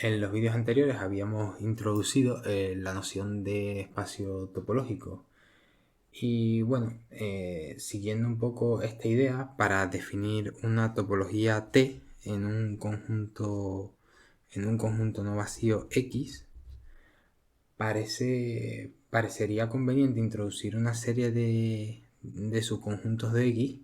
En los vídeos anteriores habíamos introducido la noción de espacio topológico y bueno, siguiendo un poco esta idea, para definir una topología T en un conjunto no vacío X, parecería conveniente introducir una serie de subconjuntos de X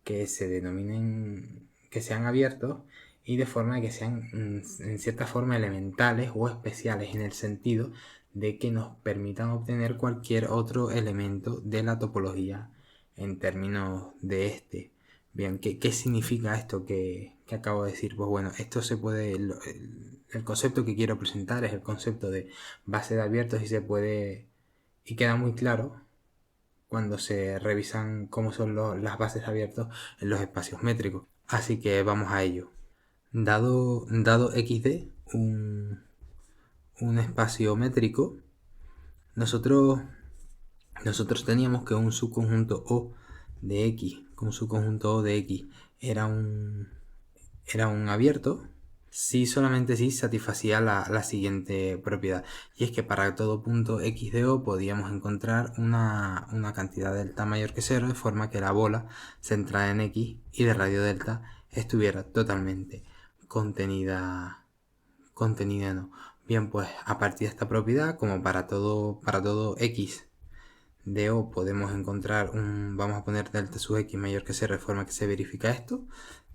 que se denominen, que sean abiertos y de forma que sean en cierta forma elementales o especiales, en el sentido de que nos permitan obtener cualquier otro elemento de la topología en términos de este. Bien, ¿qué significa esto que acabo de decir? Pues bueno, esto se puede, el concepto que quiero presentar es el concepto de base de abiertos y queda muy claro cuando se revisan cómo son las bases de abiertos en los espacios métricos. Así que vamos a ello. Dado XD, un espacio métrico, nosotros teníamos que un subconjunto O de X, un subconjunto O de X era un abierto si solamente si satisfacía la siguiente propiedad, y es que para todo punto X de O podíamos encontrar una cantidad delta mayor que 0, de forma que la bola centrada en X y de radio delta estuviera totalmente contenida en O. Bien, pues a partir de esta propiedad, como para todo X de O podemos encontrar vamos a poner delta sub X mayor que 0, de forma que se verifica esto,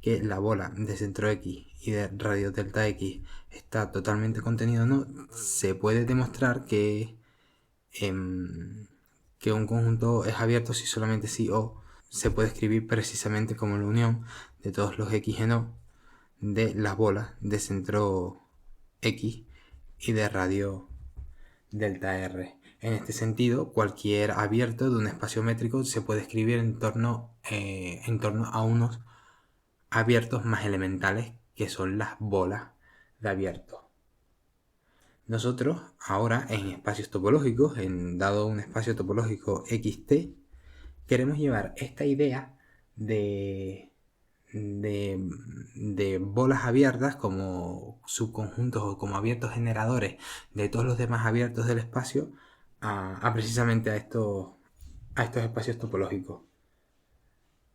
que la bola de centro X y de radio delta X está totalmente contenido, ¿no? Se puede demostrar que un conjunto es abierto si solamente si O se puede escribir precisamente como la unión de todos los X en O de las bolas de centro X y de radio delta R. En este sentido, cualquier abierto de un espacio métrico se puede escribir en torno a unos abiertos más elementales, que son las bolas de abierto. Nosotros ahora en espacios topológicos, dado un espacio topológico XT, queremos llevar esta idea de bolas abiertas como subconjuntos o como abiertos generadores de todos los demás abiertos del espacio a precisamente a estos espacios topológicos.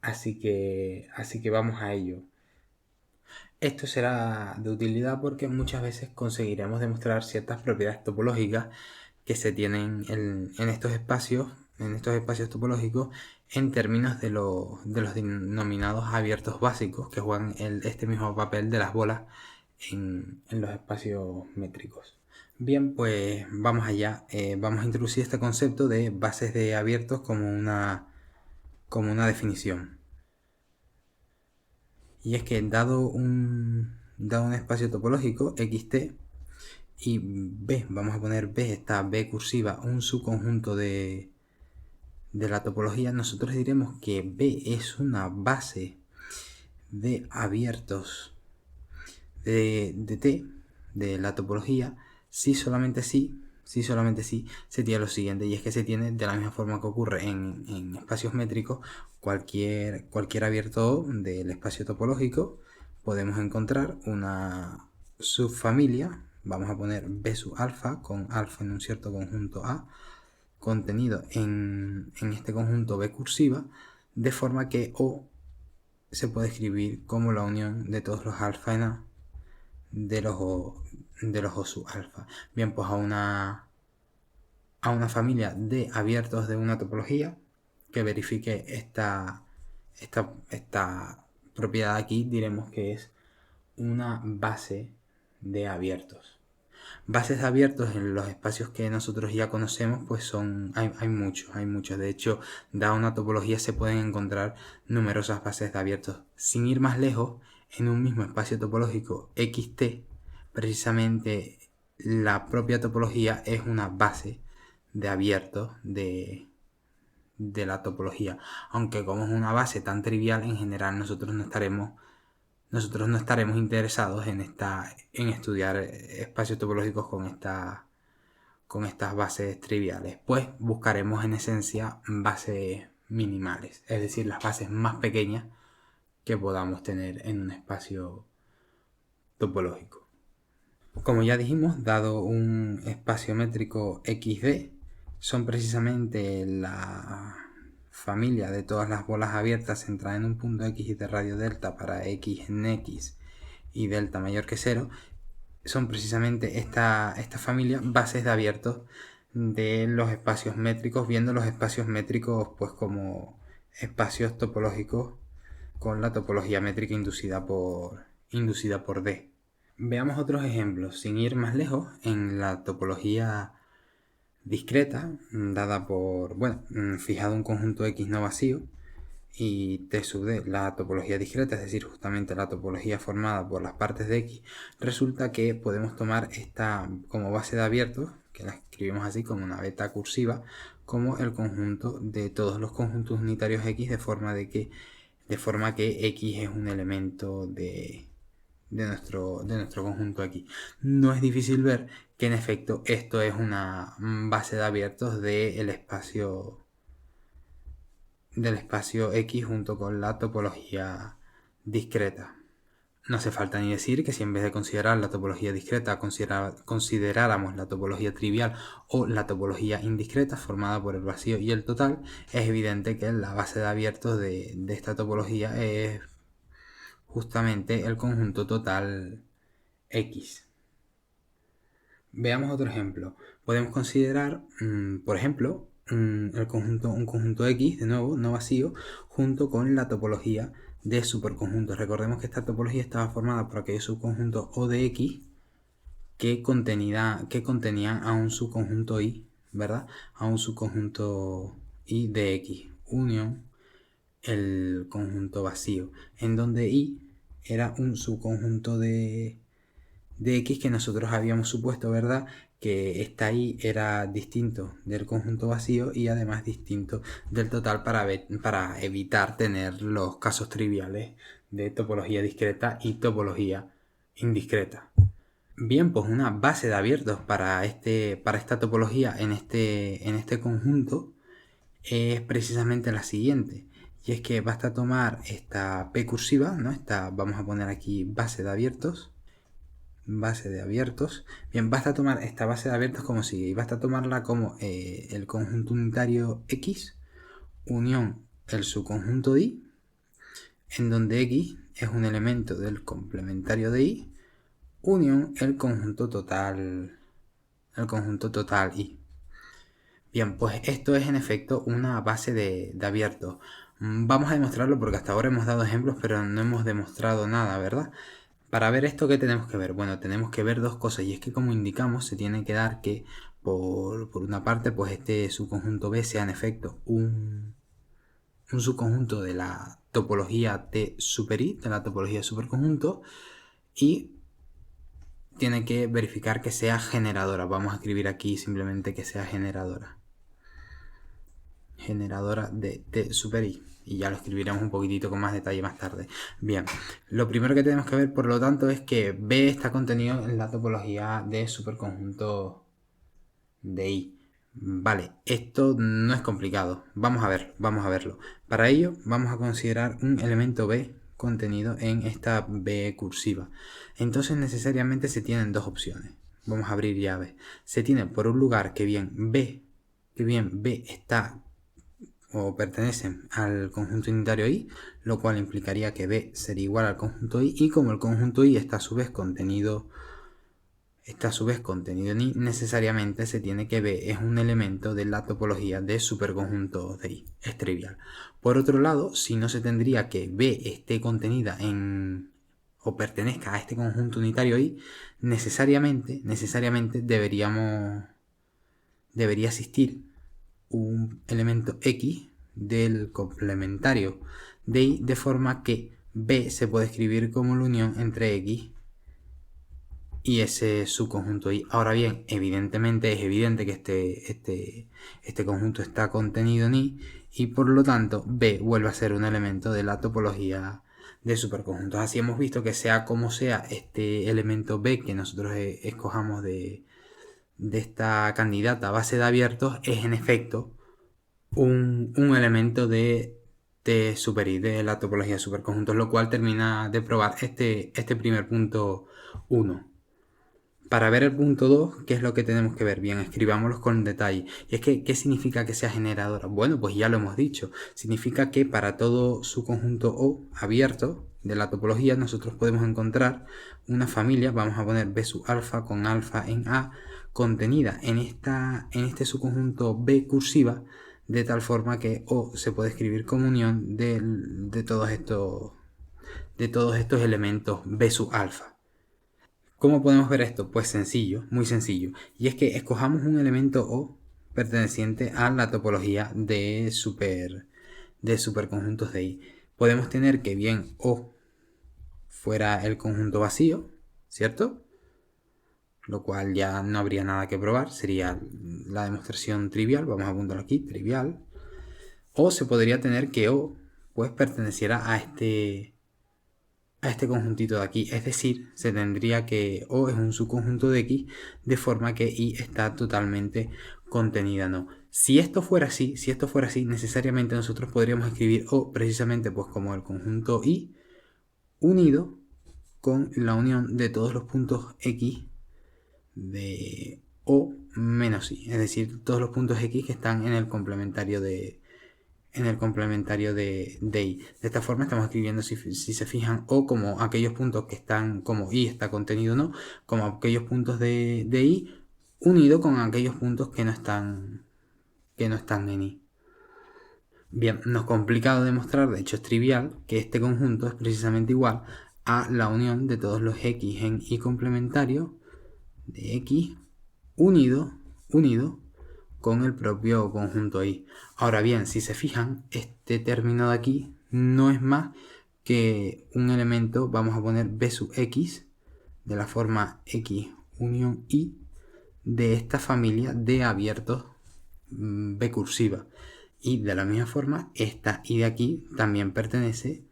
Así que vamos a ello. Esto será de utilidad porque muchas veces conseguiremos demostrar ciertas propiedades topológicas que se tienen en estos espacios topológicos, en términos de los denominados abiertos básicos, que juegan este mismo papel de las bolas en los espacios métricos. Bien, pues vamos allá. Vamos a introducir este concepto de bases de abiertos como una definición. Y es que dado un espacio topológico XT y B, vamos a poner B, esta B cursiva, un subconjunto de la topología, nosotros diremos que B es una base de abiertos de T, de la topología, si solamente si se tiene lo siguiente, y es que se tiene de la misma forma que ocurre en espacios métricos. Cualquier abierto del espacio topológico podemos encontrar una subfamilia, vamos a poner B sub alfa, con alfa en un cierto conjunto A, contenido en este conjunto B cursiva, de forma que O se puede escribir como la unión de todos los alfa en A de los O sub alfa. Bien, pues a una familia de abiertos de una topología que verifique esta propiedad aquí, diremos que es una base de abiertos. Bases de abiertos en los espacios que nosotros ya conocemos, pues hay muchos. De hecho, dada una topología se pueden encontrar numerosas bases de abiertos. Sin ir más lejos, en un mismo espacio topológico XT, precisamente la propia topología es una base de abiertos de la topología. Aunque como es una base tan trivial, en general nosotros no estaremos interesados en estudiar espacios topológicos con estas bases triviales, pues buscaremos en esencia bases minimales, es decir, las bases más pequeñas que podamos tener en un espacio topológico. Como ya dijimos, dado un espacio métrico XD, son precisamente la familia de todas las bolas abiertas centradas en un punto X de radio delta para X en X y delta mayor que 0, son precisamente esta familia bases de abiertos de los espacios métricos, viendo los espacios métricos pues como espacios topológicos con la topología métrica inducida por D. Veamos otros ejemplos, sin ir más lejos, en la topología discreta, dada por, fijado un conjunto X no vacío, y T sub D, la topología discreta, es decir, justamente la topología formada por las partes de X, resulta que podemos tomar esta como base de abiertos, que la escribimos así como una beta cursiva, como el conjunto de todos los conjuntos unitarios X, de forma que X es un elemento de nuestro conjunto aquí. No es difícil ver que en efecto esto es una base de abiertos del espacio X junto con la topología discreta. No hace falta ni decir que si en vez de considerar la topología discreta consideráramos la topología trivial o la topología indiscreta formada por el vacío y el total, es evidente que la base de abiertos de esta topología es justamente el conjunto total X. Veamos otro ejemplo. Podemos considerar, por ejemplo, un conjunto X, de nuevo, no vacío, junto con la topología de superconjuntos. Recordemos que esta topología estaba formada por aquellos subconjuntos O de X que contenían a un subconjunto Y, ¿verdad? A un subconjunto Y de X, unión el conjunto vacío, en donde Y era un subconjunto de X que nosotros habíamos supuesto, ¿verdad?, que esta Y era distinto del conjunto vacío y además distinto del total para evitar tener los casos triviales de topología discreta y topología indiscreta. Bien, pues una base de abiertos para esta topología en este conjunto es precisamente la siguiente. Y es que basta tomar esta P cursiva, ¿no? Vamos a poner aquí base de abiertos. Bien, basta tomar esta base de abiertos como sigue. Y basta tomarla como el conjunto unitario X unión el subconjunto Y, en donde X es un elemento del complementario de Y, unión el conjunto total Y. Bien, pues esto es en efecto una base de abiertos. Vamos a demostrarlo porque hasta ahora hemos dado ejemplos, pero no hemos demostrado nada, ¿verdad? Para ver esto, ¿qué tenemos que ver? Bueno, tenemos que ver dos cosas, y es que, como indicamos, se tiene que dar que por una parte, pues este subconjunto B sea en efecto un subconjunto de la topología T super I, de la topología de superconjunto, y tiene que verificar que sea generadora. Vamos a escribir aquí simplemente que sea generadora de T super I, y ya lo escribiremos un poquitito con más detalle más tarde. Bien, lo primero que tenemos que ver, por lo tanto, es que B está contenido en la topología de superconjunto de I. Vale, esto no es complicado. Vamos a verlo. Para ello vamos a considerar un elemento B contenido en esta B cursiva. Entonces necesariamente se tienen dos opciones. Vamos a abrir llave. Se tiene por un lugar que bien B está o pertenecen al conjunto unitario I, lo cual implicaría que B sería igual al conjunto I, y como el conjunto I está a su vez contenido en I, necesariamente se tiene que B es un elemento de la topología de superconjuntos de I. Es trivial. Por otro lado, si no, se tendría que B esté contenida en o pertenezca a este conjunto unitario I, necesariamente debería existir un elemento X del complementario de Y, de forma que B se puede escribir como la unión entre X y ese subconjunto Y. Ahora bien, es evidente que este conjunto está contenido en Y, y por lo tanto B vuelve a ser un elemento de la topología de superconjuntos. Así hemos visto que, sea como sea este elemento B que nosotros escojamos de esta candidata base de abiertos, es en efecto un elemento de T super I, de la topología de superconjuntos, lo cual termina de probar este primer punto 1. Para ver el punto 2, ¿qué es lo que tenemos que ver? Bien, escribámoslos con detalle. Y es que, ¿qué significa que sea generadora? Bueno, pues ya lo hemos dicho. Significa que para todo su conjunto O abierto de la topología nosotros podemos encontrar una familia, vamos a poner B sub alfa con alfa en A, contenida en este subconjunto B cursiva, de tal forma que O se puede escribir como unión de todos estos elementos B sub alfa. ¿Cómo podemos ver esto? Pues sencillo, muy sencillo. Y es que escojamos un elemento O perteneciente a la topología de superconjuntos de I. Podemos tener que bien O fuera el conjunto vacío, ¿cierto? Lo cual ya no habría nada que probar, sería la demostración trivial, vamos a apuntarlo aquí, trivial. O se podría tener que O pues perteneciera a este conjuntito de aquí, es decir, se tendría que O es un subconjunto de X, de forma que Y está totalmente contenida, ¿no? Si esto fuera así, necesariamente nosotros podríamos escribir O precisamente pues como el conjunto Y unido con la unión de todos los puntos X de O menos Y, es decir, todos los puntos X que están en el complementario de I. De esta forma estamos escribiendo, si se fijan, O como aquellos puntos que están, como Y está contenido, ¿no? Como aquellos puntos de I unido con aquellos puntos que no están en I. Bien, no es complicado demostrar, de hecho es trivial, que este conjunto es precisamente igual a la unión de todos los X en Y complementario de X unido con el propio conjunto I. Ahora bien, si se fijan, este término de aquí no es más que un elemento, vamos a poner B sub X, de la forma X unión Y, de esta familia de abiertos B cursiva. Y de la misma forma, esta Y de aquí también pertenece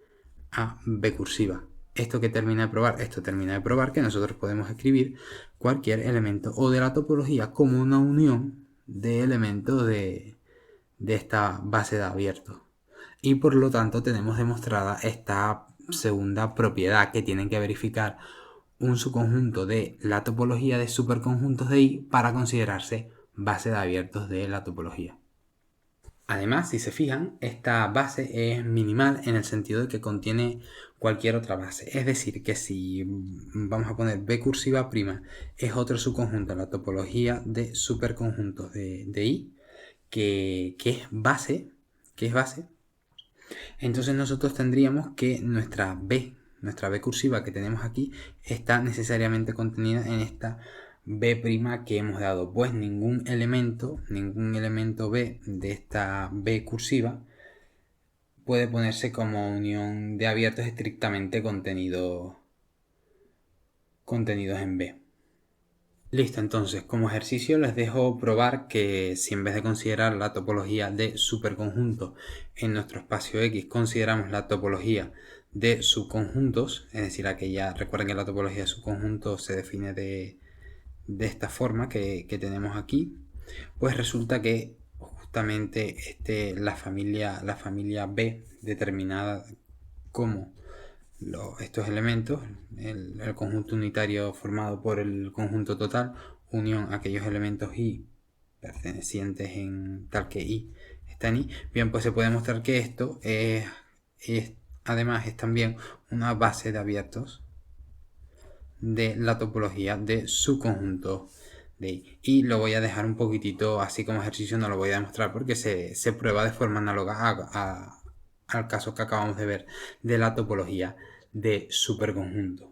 a B cursiva. ¿Esto que termina de probar? Esto termina de probar que nosotros podemos escribir cualquier elemento o de la topología como una unión de elementos de esta base de abiertos. Y por lo tanto tenemos demostrada esta segunda propiedad, que tienen que verificar un subconjunto de la topología de superconjuntos de I para considerarse base de abiertos de la topología. Además, si se fijan, esta base es minimal en el sentido de que contiene cualquier otra base. Es decir, que si vamos a poner B cursiva prima es otro subconjunto de la topología de superconjuntos de I, que es base, entonces nosotros tendríamos que nuestra B cursiva que tenemos aquí está necesariamente contenida en esta B' que hemos dado, pues ningún elemento B de esta B cursiva puede ponerse como unión de abiertos estrictamente contenidos en B. Listo, entonces como ejercicio les dejo probar que si en vez de considerar la topología de superconjuntos en nuestro espacio X consideramos la topología de subconjuntos, es decir, recuerden que la topología de subconjuntos se define de esta forma que tenemos aquí, pues resulta que justamente la familia B determinada como estos elementos, el conjunto unitario formado por el conjunto total, unión a aquellos elementos I pertenecientes en tal que I está en I, bien, pues se puede mostrar que esto además es también una base de abiertos de la topología de subconjunto de I. Y lo voy a dejar un poquitito así como ejercicio, no lo voy a demostrar porque se prueba de forma análoga al caso que acabamos de ver de la topología de superconjunto.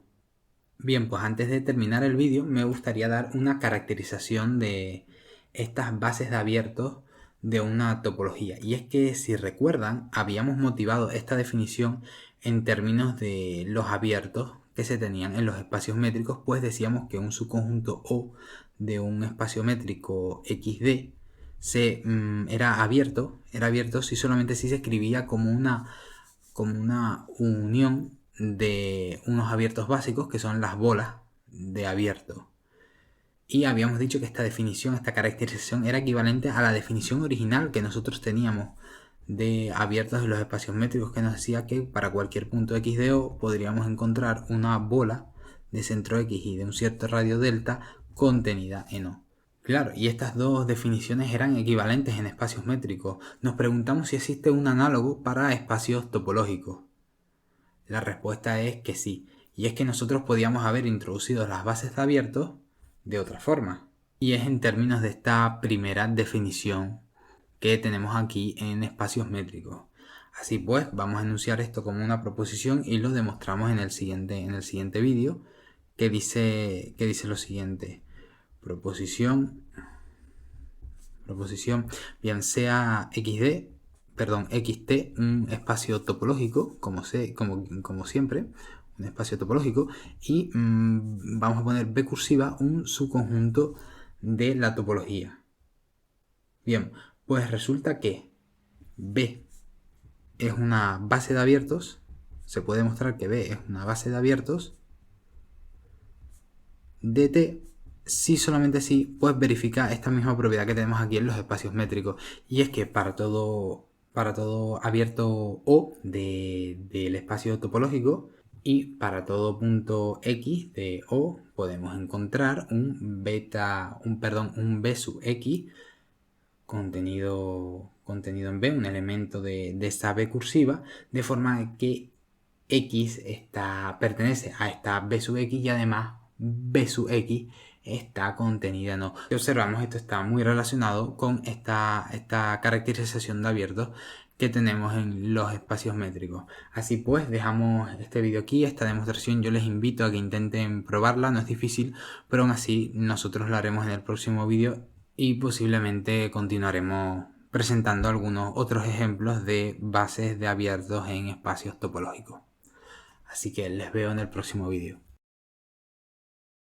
Bien, pues antes de terminar el vídeo me gustaría dar una caracterización de estas bases de abiertos de una topología. Y es que, si recuerdan, habíamos motivado esta definición en términos de los abiertos que se tenían en los espacios métricos, pues decíamos que un subconjunto O de un espacio métrico XD era abierto si solamente si se escribía como una unión de unos abiertos básicos que son las bolas de abierto. Y habíamos dicho que esta caracterización era equivalente a la definición original que nosotros teníamos de abiertos de los espacios métricos, que nos decía que para cualquier punto X de O podríamos encontrar una bola de centro X y de un cierto radio delta contenida en O. Claro, y estas dos definiciones eran equivalentes en espacios métricos. Nos preguntamos si existe un análogo para espacios topológicos. La respuesta es que sí, y es que nosotros podíamos haber introducido las bases de abiertos de otra forma. Y es en términos de esta primera definición que tenemos aquí en espacios métricos. Así pues, vamos a enunciar esto como una proposición y lo demostramos en el siguiente vídeo, que dice lo siguiente. Proposición, bien sea xt, un espacio topológico, como siempre, un espacio topológico, y vamos a poner b cursiva, un subconjunto de la topología. Bien, pues resulta que B es una base de abiertos, se puede demostrar que B es una base de abiertos de T, si solamente si pues verifica esta misma propiedad que tenemos aquí en los espacios métricos, y es que para todo abierto O del espacio topológico y para todo punto X de O podemos encontrar un B sub X contenido en B, un elemento de esa B cursiva, de forma que X pertenece a esta B sub X y además B sub X está contenida en O. Si observamos, esto está muy relacionado con esta caracterización de abiertos que tenemos en los espacios métricos. Así pues, dejamos este vídeo aquí, esta demostración. Yo les invito a que intenten probarla, no es difícil, pero aún así nosotros lo haremos en el próximo vídeo y posiblemente continuaremos presentando algunos otros ejemplos de bases de abiertos en espacios topológicos. Así que les veo en el próximo vídeo.